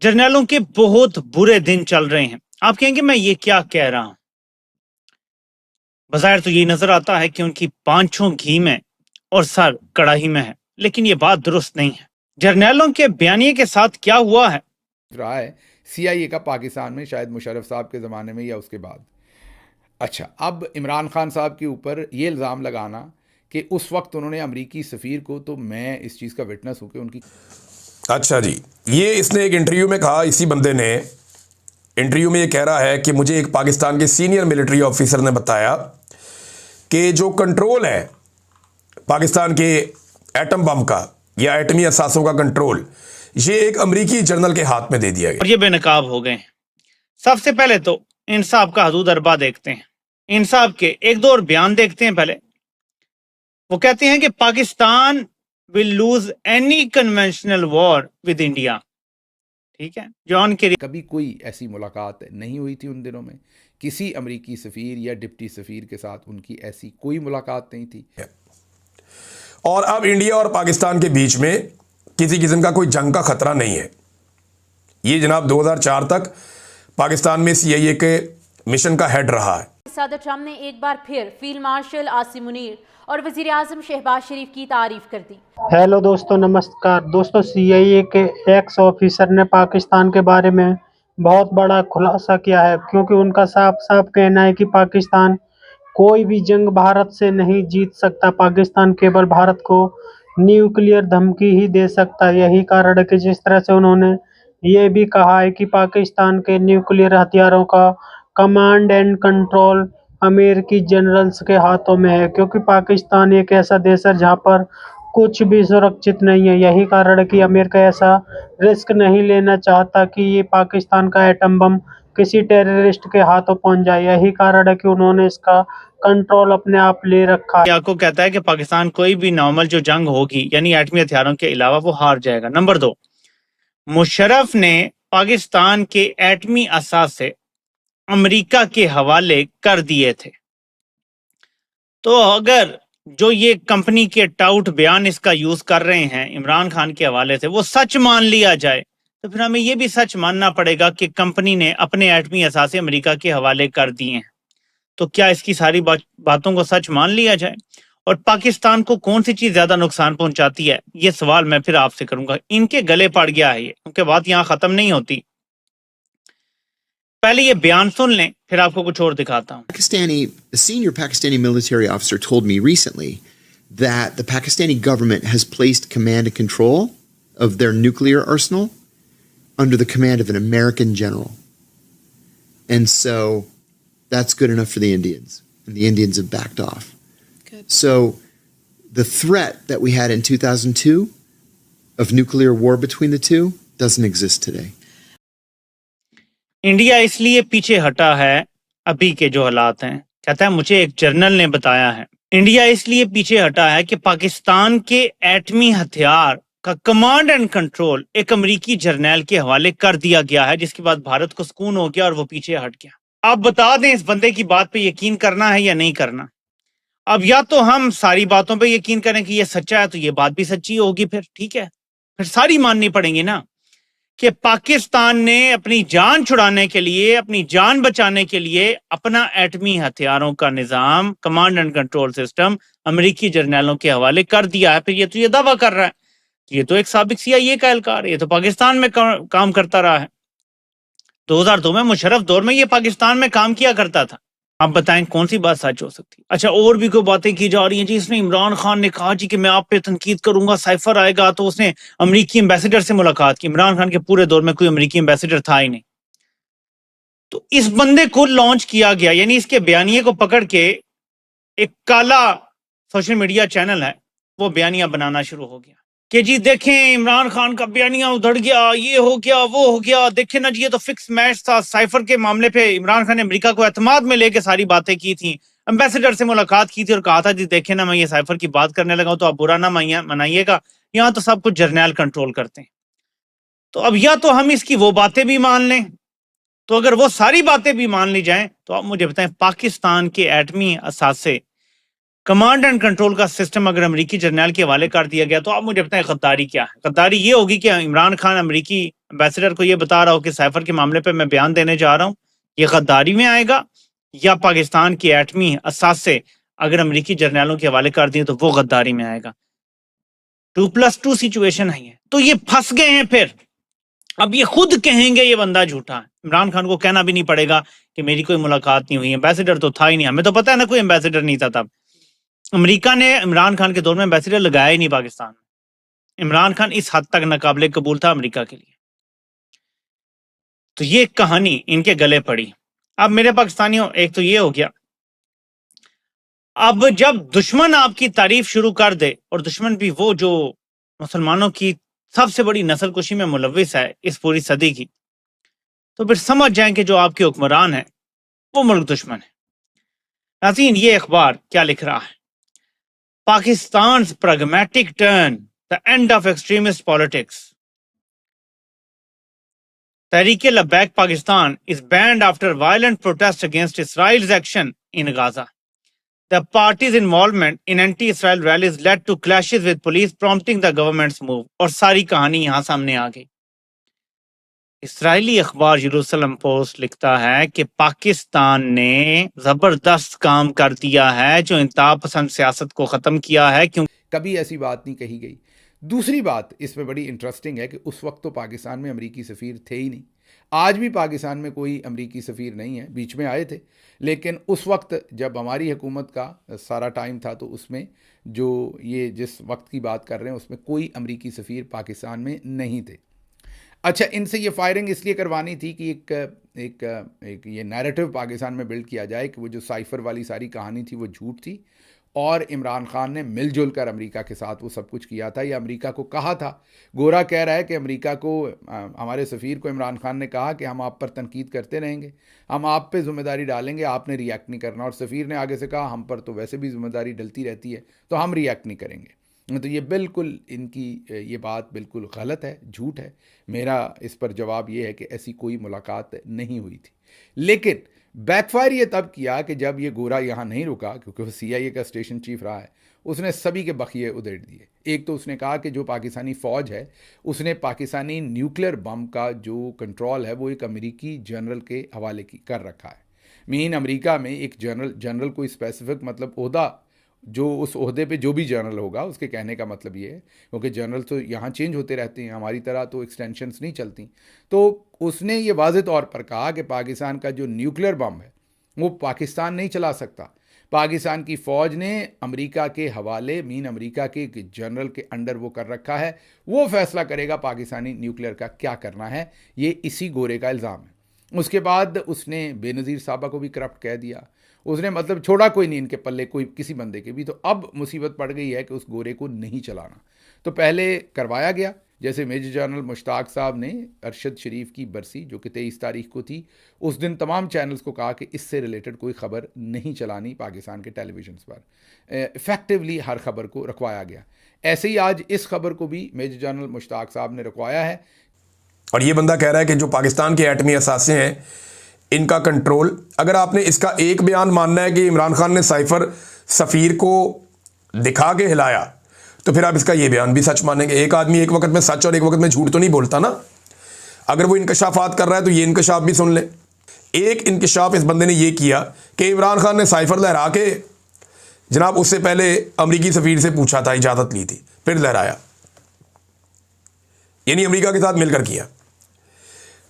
जर्नैलों के बहुत बुरे दिन चल रहे हैं। आप कहेंगे मैं ये क्या कह रहा हूं। बज़ाहिर तो ये नजर आता है कि उनकी पांचों घी में और सर कड़ाही में है, लेकिन ये बात दुरुस्त नहीं है। जर्नैलों के बयानिए के साथ क्या हुआ है रहा है CIA का पाकिस्तान में, शायद मुशर्रफ साहब के ज़माने में या उसके बाद। अच्छा, अब इमरान खान साहब के ऊपर ये इल्ज़ाम लगाना कि उस वक्त उन्होंने अमरीकी सफ़ीर को, तो मैं इस चीज़ का विटनेस हूँ कि उनकी। अच्छा जी, ये इसने एक इंटरव्यू में कहा, इसी बंदे ने इंटरव्यू में ये कह रहा है कि मुझे एक पाकिस्तान के सीनियर मिलिट्री ऑफिसर ने बताया कि जो कंट्रोल है पाकिस्तान के एटम बम का या एटमी असासों का कंट्रोल, ये एक अमरीकी जनरल के हाथ में दे दिया गया। और ये बेनकाब हो गए। सबसे पहले तो इन साहब का हदूद अरबा देखते हैं। इन साहब के एक दो और बयान देखते हैं। पहले वो कहते हैं कि Pakistan will lose any conventional war with India. ठीक है, जॉन के कभी कोई ऐसी मुलाकात नहीं हुई थी उन दिनों में, किसी अमरीकी सफ़ीर या डिप्टी सफ़ीर के साथ उनकी ऐसी कोई मुलाकात नहीं थी। और अब इंडिया और पाकिस्तान के बीच में किसी किस्म का कोई जंग का खतरा नहीं है। ये जनाब 2004 तक पाकिस्तान में CIA के मिशन का हेड रहा है। सदर ट्रंप ने एक बार फिर फील्ड मार्शल आसिम मुनीर और वजीर आजम शहबाज शरीफ की तारीफ कर दी। हेलो दोस्तों, नमस्कार दोस्तों। CIA के एक्स ऑफिसर ने पाकिस्तान के बारे में बहुत बड़ा खुलासा किया है, क्योंकि उनका साफ साफ कहना है कि पाकिस्तान कोई भी जंग भारत से नहीं जीत सकता। पाकिस्तान केवल भारत को न्यूक्लियर धमकी ही दे सकता है। यही कारण है कि जिस तरह से उन्होंने ये भी कहा है कि पाकिस्तान के न्यूक्लियर हथियारों का कमांड एंड कंट्रोल अमेरिकी जनरल्स के हाथों में है, क्योंकि पाकिस्तान एक ऐसा देश है जहां पर कुछ भी सुरक्षित नहीं है। यही कारण है कि अमेरिका ऐसा रिस्क नहीं लेना चाहता कि ये पाकिस्तान का एटम बम किसी टेररिस्ट के हाथों पहुंच जाए। यही कारण है कि उन्होंने इसका कंट्रोल अपने आप ले रखा है। आपको कहता है कि पाकिस्तान कोई भी नॉर्मल जो जंग होगी यानी एटमी हथियारों के अलावा वो हार जाएगा। नंबर 2, मुशर्रफ ने पाकिस्तान के एटमी असासे अमेरिका के हवाले कर दिए थे। तो अगर जो ये कंपनी के टाउट बयान इसका यूज कर रहे हैं इमरान खान के हवाले से वो सच मान लिया जाए, तो फिर हमें ये भी सच मानना पड़ेगा कि कंपनी ने अपने एटमी असासे अमेरिका के हवाले कर दिए हैं। तो क्या इसकी सारी बातों को सच मान लिया जाए? और पाकिस्तान को कौन सी चीज ज्यादा नुकसान पहुंचाती है, ये सवाल मैं फिर आपसे करूंगा। इनके गले पड़ गया है ये, क्योंकि बात यहाँ खत्म नहीं होती। पहले ये बयान सुन लें, फिर आपको कुछ और दिखाता हूं। A senior Pakistani military officer told me recently that the Pakistani government has placed command and control of their nuclear arsenal under the command of an American general. And so that's good enough for the Indians. And the Indians have backed off. Good. So the threat that we had in 2002 of nuclear war between the two doesn't exist today. India इसलिए पीछे हटा है अभी के जो हालात हैं, कहता है मुझे एक जर्नल ने बताया है, इंडिया इसलिए पीछे हटा है कि पाकिस्तान के एटमी हथियार का कमांड एंड कंट्रोल एक अमेरिकी जर्नल के हवाले कर दिया गया है, जिसके बाद भारत को सुकून हो गया और वो पीछे हट गया। आप बता दें इस बंदे की बात पे यकीन करना है या नहीं करना। अब या तो हम सारी बातों पे यकीन करें कि ये सच्चा है, तो ये बात भी सच्ची होगी, फिर ठीक है, फिर सारी माननी पड़ेंगी ना कि पाकिस्तान ने अपनी जान छुड़ाने के लिए, अपनी जान बचाने के लिए अपना एटमी हथियारों का निजाम, कमांड एंड कंट्रोल सिस्टम अमेरिकी जर्नलों के हवाले कर दिया है। फिर ये तो ये दावा कर रहा है, ये तो एक साबिक CIA का एहलकार है, ये तो पाकिस्तान में काम करता रहा है। 2002 में मुशर्रफ दौर में ये पाकिस्तान में काम किया करता था। आप बताएं कौन सी बात सच हो सकती है? अच्छा, और भी कोई बातें की जा रही हैं जी। इसने इमरान खान ने कहा जी कि मैं आप पे तनकीद करूंगा, साइफर आएगा, तो उसने अमेरिकी एम्बेसडर से मुलाकात की। इमरान खान के पूरे दौर में कोई अमेरिकी एम्बेसडर था ही नहीं। तो इस बंदे को लॉन्च किया गया, यानी इसके बयानिए को पकड़ के एक काला सोशल मीडिया चैनल है वो बयानिया बनाना शुरू हो गया कि जी देखें इमरान खान का बयानिया उधड़ गया, ये हो गया, वो हो गया, देखें ना जी ये तो फिक्स मैच था। साइफर के मामले पे इमरान खान ने अमेरिका को एतमाद में लेके सारी बातें की थी, एम्बेसडर से मुलाकात की थी और कहा था जी देखें ना मैं ये साइफर की बात करने लगा हूं तो आप बुरा ना मनाइएगा, यहाँ तो सब कुछ जर्नल कंट्रोल करते हैं। तो अब या तो हम इसकी वो बातें भी मान लें, तो अगर वो सारी बातें भी मान ली जाएं तो आप मुझे बताएं पाकिस्तान के एटमी असासे कमांड एंड कंट्रोल का सिस्टम अगर अमेरिकी जर्नल के हवाले कर दिया गया, तो आप मुझे बताएं गद्दारी क्या है? गद्दारी ये होगी कि इमरान खान अमेरिकी एम्बेसडर को ये बता रहा हो कि साइफर के मामले पे मैं बयान देने जा रहा हूँ, ये गद्दारी में आएगा? या पाकिस्तान की एटमी असासे अगर अमेरिकी जर्नलों के हवाले कर दिए तो वो गद्दारी में आएगा? 2+2 सिचुएशन है ये। तो ये फंस गए हैं। फिर अब ये खुद कहेंगे ये बंदा झूठा है। इमरान खान को कहना भी नहीं पड़ेगा कि मेरी कोई मुलाकात नहीं हुई, एम्बेसडर तो था ही नहीं, हमें तो पता है ना कोई एम्बेसडर नहीं था तब। अमेरिका ने इमरान खान के दौर में एम्बेसडर लगाया ही नहीं पाकिस्तान में। इमरान खान इस हद तक नाकाबिले कबूल था अमेरिका के लिए। तो ये कहानी इनके गले पड़ी। अब मेरे पाकिस्तानियों, एक तो ये हो गया, अब जब दुश्मन आपकी तारीफ शुरू कर दे, और दुश्मन भी वो जो मुसलमानों की सबसे बड़ी नस्लकुशी में मुलविस है इस पूरी सदी की, तो फिर समझ जाएं कि जो आपके हुक्मरान है वो मुल्क दुश्मन है। नाज़रीन, ये अखबार क्या लिख रहा है? Pakistan pragmatic turn, the end of extremist politics. Tehreek-e-Labbaik Pakistan is banned after violent protests against Israel's action in Gaza. The party's involvement in anti-Israel rallies led to clashes with police, prompting the government's move. और सारी कहानी यहाँ सामने आ गई। Israeli अखबार यरूशलेम post लिखता है कि पाकिस्तान ने जबरदस्त काम कर दिया है जो इंतहा पसंद सियासत को ख़त्म किया है, क्योंकि कभी ऐसी बात नहीं कही गई। दूसरी बात इसमें बड़ी इंटरेस्टिंग है कि उस वक्त तो पाकिस्तान में अमेरिकी सफ़ीर थे ही नहीं। आज भी पाकिस्तान में कोई अमेरिकी सफ़ीर नहीं है, बीच में आए थे, लेकिन उस वक्त जब हमारी हुकूमत का सारा टाइम था तो उसमें जो ये जिस वक्त की बात कर रहे हैं उसमें कोई अमेरिकी सफ़ीर पाकिस्तान में नहीं थे। अच्छा, इनसे ये फायरिंग इसलिए करवानी थी कि एक ये नैरेटिव पाकिस्तान में बिल्ड किया जाए कि वो जो साइफर वाली सारी कहानी थी वो झूठ थी और इमरान खान ने मिलजुल कर अमेरिका के साथ वो सब कुछ किया था या अमेरिका को कहा था। गोरा कह रहा है कि अमेरिका को, हमारे सफ़ीर को इमरान खान ने कहा कि हम आप पर तनकीद करते रहेंगे, हम आप पे ज़िम्मेदारी डालेंगे, आपने रिएक्ट नहीं करना। और सफ़ीर ने आगे से कहा हम पर तो वैसे भी ज़िम्मेदारी डलती रहती है तो हम रिएक्ट नहीं करेंगे। तो ये बिल्कुल इनकी ये बात बिल्कुल गलत है, झूठ है। मेरा इस पर जवाब ये है कि ऐसी कोई मुलाकात नहीं हुई थी। लेकिन बैकफायर ये तब किया कि जब ये गोरा यहाँ नहीं रुका, क्योंकि वो CIA का स्टेशन चीफ रहा है, उसने सभी के बखिए उधेड़ दिए। एक तो उसने कहा कि जो पाकिस्तानी फ़ौज है उसने पाकिस्तानी न्यूक्लियर बम का जो कंट्रोल है वो एक अमेरिकी जनरल के हवाले कर रखा है। मीन अमेरिका में एक जनरल कोई स्पेसिफिक मतलब ओहदा, जो उस ओहदे पे जो भी जनरल होगा उसके कहने का मतलब ये है, क्योंकि जनरल तो यहाँ चेंज होते रहते हैं, हमारी तरह तो एक्सटेंशंस नहीं चलती। तो उसने ये वाज़ेह तौर पर कहा कि पाकिस्तान का जो न्यूक्लियर बम है वो पाकिस्तान नहीं चला सकता। पाकिस्तान की फ़ौज ने अमेरिका के हवाले, मीन अमेरिका के जनरल के अंडर वो कर रखा है, वो फैसला करेगा पाकिस्तानी न्यूक्लियर का क्या करना है। ये इसी गोरे का इल्ज़ाम है। उसके बाद उसने बेनज़ीर साहबा को भी करप्ट कह दिया। उसने मतलब छोड़ा कोई नहीं इनके पल्ले कोई किसी बंदे के भी। तो अब मुसीबत पड़ गई है कि उस गोरे को नहीं चलाना। तो पहले करवाया गया, जैसे मेजर जनरल मुश्ताक साहब ने अरशद शरीफ की बरसी जो कि 23 तारीख को थी, उस दिन तमाम चैनल्स को कहा कि इससे रिलेटेड कोई ख़बर नहीं चलानी पाकिस्तान के टेलीविजन पर। इफ़ेक्टिवली हर खबर को रखवाया गया। ऐसे ही आज इस खबर को भी मेजर जनरल मुश्ताक साहब ने रखवाया है। और ये बंदा कह रहा है कि जो पाकिस्तान के एटमी असासे हैं इनका कंट्रोल, अगर आपने इसका एक बयान मानना है कि इमरान खान ने साइफर सफ़ीर को दिखा के हिलाया, तो फिर आप इसका ये बयान भी सच मानेंगे। एक आदमी एक वक्त में सच और एक वक्त में झूठ तो नहीं बोलता ना। अगर वो इंकशाफात कर रहा है तो ये इंकशाफ भी सुन ले। एक इंकशाफ इस बंदे ने ये किया कि इमरान खान ने साइफर लहरा के, जनाब उससे पहले अमरीकी सफ़ीर से पूछा था, इजाज़त ली थी, फिर लहराया, यानी अमरीका के साथ मिलकर किया।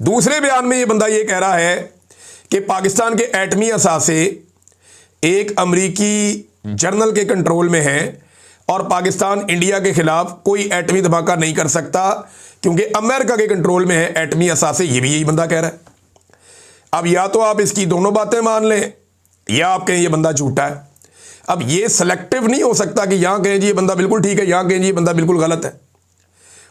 दूसरे बयान में ये बंदा ये कह रहा है कि पाकिस्तान के एटमी असासे एक अमरीकी जर्नल के कंट्रोल में हैं और पाकिस्तान इंडिया के खिलाफ कोई एटमी धमाका नहीं कर सकता क्योंकि अमेरिका के कंट्रोल में है एटमी असासे। ये भी यही बंदा कह रहा है। अब या तो आप इसकी दोनों बातें मान लें या आप कहें ये बंदा झूठा है। अब ये सेलेक्टिव नहीं हो सकता कि यहां कहें जी ये बंदा बिल्कुल ठीक है, यहां कहें जी ये बंदा बिल्कुल गलत है।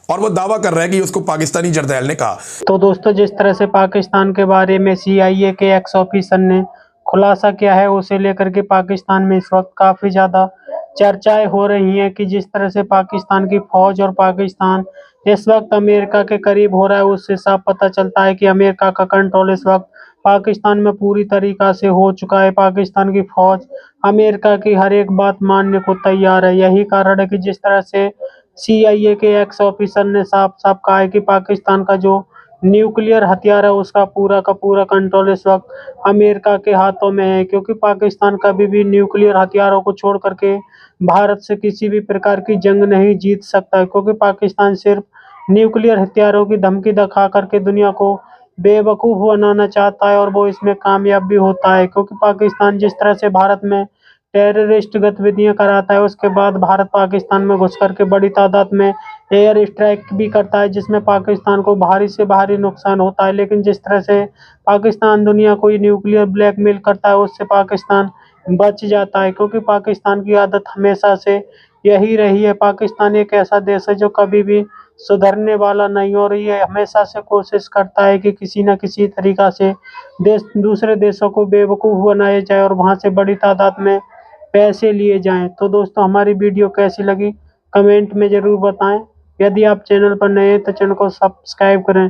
और वो दावा कर रहा है कि उसको पाकिस्तानी जर्नैल ने कहा। तो दोस्तों, जिस तरह से पाकिस्तान के बारे में CIA के एक्स ऑफिसर ने खुलासा किया है, उसे लेकर के पाकिस्तान में इस वक्त काफ़ी ज़्यादा चर्चाएं हो रही हैं कि जिस तरह से पाकिस्तान की फ़ौज और पाकिस्तान इस वक्त अमेरिका के करीब हो रहा है, उससे साफ पता चलता है कि अमेरिका का कंट्रोल इस वक्त पाकिस्तान में पूरी तरीका से हो चुका है। पाकिस्तान की फौज अमेरिका की हर एक बात मानने को तैयार है। यही कारण है कि जिस तरह से CIA के एक्स ऑफिसर ने साफ-साफ कहा है कि पाकिस्तान का जो न्यूक्लियर हथियार है उसका पूरा का पूरा कंट्रोल इस वक्त अमेरिका के हाथों में है, क्योंकि पाकिस्तान कभी भी न्यूक्लियर हथियारों को छोड़ करके भारत से किसी भी प्रकार की जंग नहीं जीत सकता है, क्योंकि पाकिस्तान सिर्फ न्यूक्लियर हथियारों की धमकी दिखा करके दुनिया को बेवकूफ़ बनाना चाहता है और वो इसमें कामयाब भी होता है, क्योंकि पाकिस्तान जिस तरह से भारत में टेररिस्ट गतिविधियां कराता है, उसके बाद भारत पाकिस्तान में घुस करके बड़ी तादाद में एयर स्ट्राइक भी करता है, जिसमें पाकिस्तान को भारी से भारी नुकसान होता है। लेकिन जिस तरह से पाकिस्तान दुनिया को ये न्यूक्लियर ब्लैकमेल करता है, उससे पाकिस्तान बच जाता है, क्योंकि पाकिस्तान की आदत हमेशा से यही रही है। पाकिस्तान एक ऐसा देश है जो कभी भी सुधरने वाला नहीं, और ये हमेशा से कोशिश करता है कि किसी न किसी तरीका से दूसरे देशों को बेवकूफ़ बनाया जाए और वहाँ से बड़ी तादाद में पैसे लिए जाएं। तो दोस्तों, हमारी वीडियो कैसी लगी कमेंट में ज़रूर बताएं। यदि आप चैनल पर नए हैं तो चैनल को सब्सक्राइब करें।